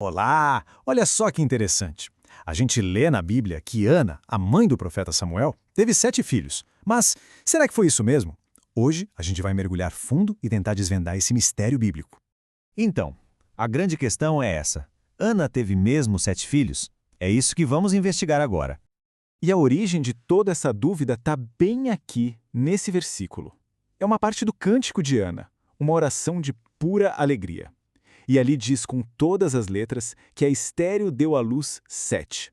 Olá! Olha só que interessante. A gente lê na Bíblia que Ana, a mãe do profeta Samuel, teve 7 filhos. Mas será que foi isso mesmo? Hoje a gente vai mergulhar fundo e tentar desvendar esse mistério bíblico. Então, a grande questão é essa. Ana teve mesmo 7 filhos? É isso que vamos investigar agora. E a origem de toda essa dúvida está bem aqui, nesse versículo. É uma parte do Cântico de Ana, uma oração de pura alegria. E ali diz com todas as letras que a estéril deu à luz 7.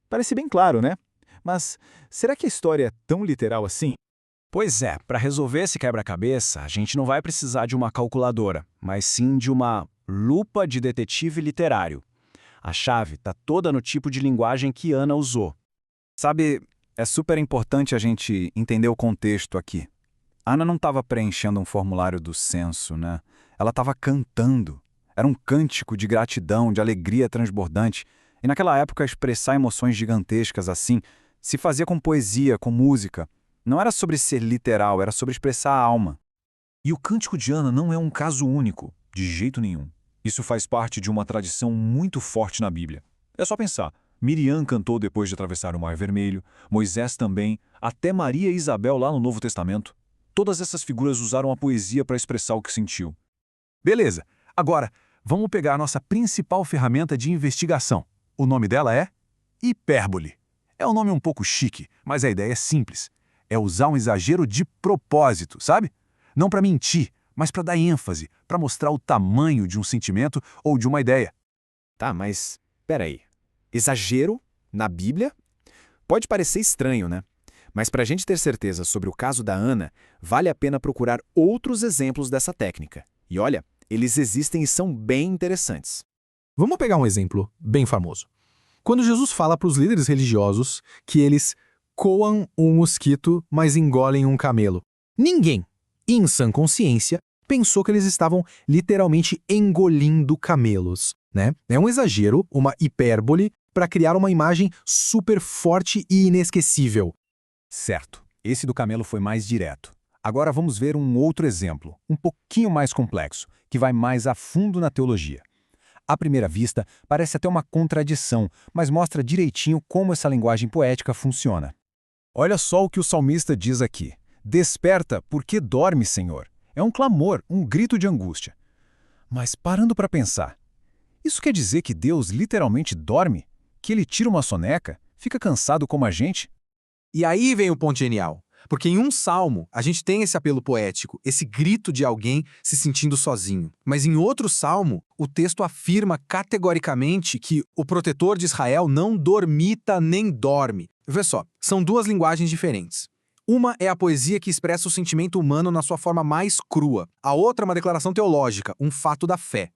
Parece bem claro, né? Mas será que a história é tão literal assim? Pois é, para resolver esse quebra-cabeça, a gente não vai precisar de uma calculadora, mas sim de uma lupa de detetive literário. A chave está toda no tipo de linguagem que Ana usou. Sabe, é super importante a gente entender o contexto aqui. Ana não estava preenchendo um formulário do censo, né? Ela estava cantando. Era um cântico de gratidão, de alegria transbordante. E naquela época, expressar emoções gigantescas assim se fazia com poesia, com música. Não era sobre ser literal, era sobre expressar a alma. E o Cântico de Ana não é um caso único, de jeito nenhum. Isso faz parte de uma tradição muito forte na Bíblia. É só pensar. Miriam cantou depois de atravessar o Mar Vermelho, Moisés também, até Maria e Isabel lá no Novo Testamento. Todas essas figuras usaram a poesia para expressar o que sentiu. Beleza, agora vamos pegar a nossa principal ferramenta de investigação. O nome dela é hipérbole. É um nome um pouco chique, mas a ideia é simples. É usar um exagero de propósito, sabe? Não para mentir, mas para dar ênfase, para mostrar o tamanho de um sentimento ou de uma ideia. Tá, mas peraí. Exagero na Bíblia? Pode parecer estranho, né? Mas para a gente ter certeza sobre o caso da Ana, vale a pena procurar outros exemplos dessa técnica. E olha, eles existem e são bem interessantes. Vamos pegar um exemplo bem famoso. Quando Jesus fala para os líderes religiosos que eles coam um mosquito, mas engolem um camelo. Ninguém, em sã consciência, pensou que eles estavam literalmente engolindo camelos, né? É um exagero, uma hipérbole, para criar uma imagem super forte e inesquecível. Certo, esse do camelo foi mais direto. Agora vamos ver um outro exemplo, um pouquinho mais complexo, que vai mais a fundo na teologia. À primeira vista, parece até uma contradição, mas mostra direitinho como essa linguagem poética funciona. Olha só o que o salmista diz aqui. Desperta, porque dorme, Senhor. É um clamor, um grito de angústia. Mas parando para pensar, isso quer dizer que Deus literalmente dorme? Que ele tira uma soneca? Fica cansado como a gente? E aí vem o ponto genial. Porque em um salmo, a gente tem esse apelo poético, esse grito de alguém se sentindo sozinho. Mas em outro salmo, o texto afirma categoricamente que o protetor de Israel não dormita nem dorme. Vê só, são duas linguagens diferentes. Uma é a poesia que expressa o sentimento humano na sua forma mais crua. A outra é uma declaração teológica, um fato da fé.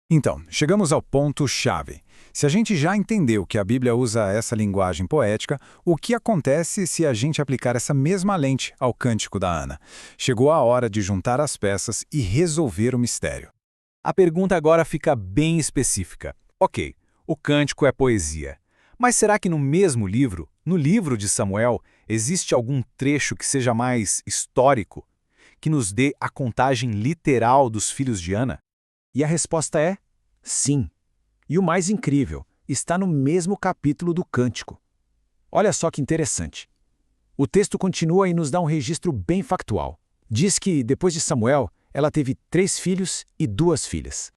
Então, chegamos ao ponto-chave. Se a gente já entendeu que a Bíblia usa essa linguagem poética, o que acontece se a gente aplicar essa mesma lente ao Cântico da Ana? Chegou a hora de juntar as peças e resolver o mistério. A pergunta agora fica bem específica. Ok, o Cântico é poesia. Mas será que no mesmo livro, no livro de Samuel, existe algum trecho que seja mais histórico, que nos dê a contagem literal dos filhos de Ana? E a resposta é sim. E o mais incrível, está no mesmo capítulo do Cântico. Olha só que interessante. O texto continua e nos dá um registro bem factual. Diz que, depois de Samuel, ela teve 3 filhos e 2 filhas.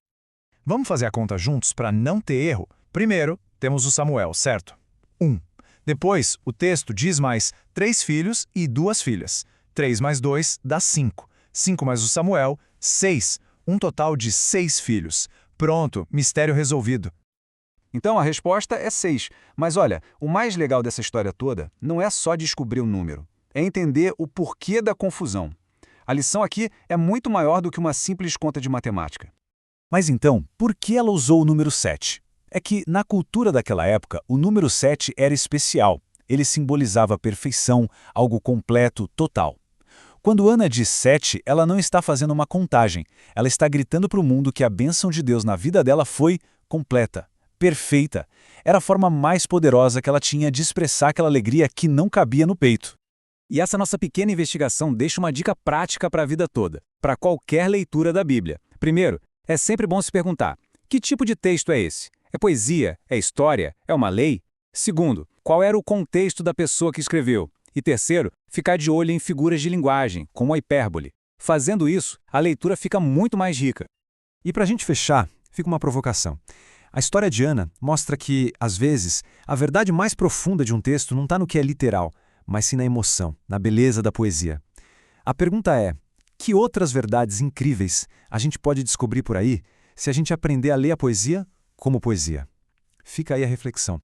Vamos fazer a conta juntos para não ter erro? Primeiro, temos o Samuel, certo? 1. Depois, o texto diz mais 3 filhos e 2 filhas. 3 mais 2 dá 5. 5 mais o Samuel, 6. Um total de 6 filhos. Pronto, mistério resolvido. Então a resposta é 6. Mas olha, o mais legal dessa história toda não é só descobrir o número. É entender o porquê da confusão. A lição aqui é muito maior do que uma simples conta de matemática. Mas então, por que ela usou o número 7? É que, na cultura daquela época, o número 7 era especial. Ele simbolizava perfeição, algo completo, total. Quando Ana diz 7, ela não está fazendo uma contagem. Ela está gritando para o mundo que a bênção de Deus na vida dela foi completa, perfeita. Era a forma mais poderosa que ela tinha de expressar aquela alegria que não cabia no peito. E essa nossa pequena investigação deixa uma dica prática para a vida toda, para qualquer leitura da Bíblia. Primeiro, é sempre bom se perguntar, que tipo de texto é esse? É poesia? É história? É uma lei? Segundo, qual era o contexto da pessoa que escreveu? E terceiro, ficar de olho em figuras de linguagem, como a hipérbole. Fazendo isso, a leitura fica muito mais rica. E para a gente fechar, fica uma provocação. A história de Ana mostra que, às vezes, a verdade mais profunda de um texto não está no que é literal, mas sim na emoção, na beleza da poesia. A pergunta é, que outras verdades incríveis a gente pode descobrir por aí se a gente aprender a ler a poesia como poesia? Fica aí a reflexão.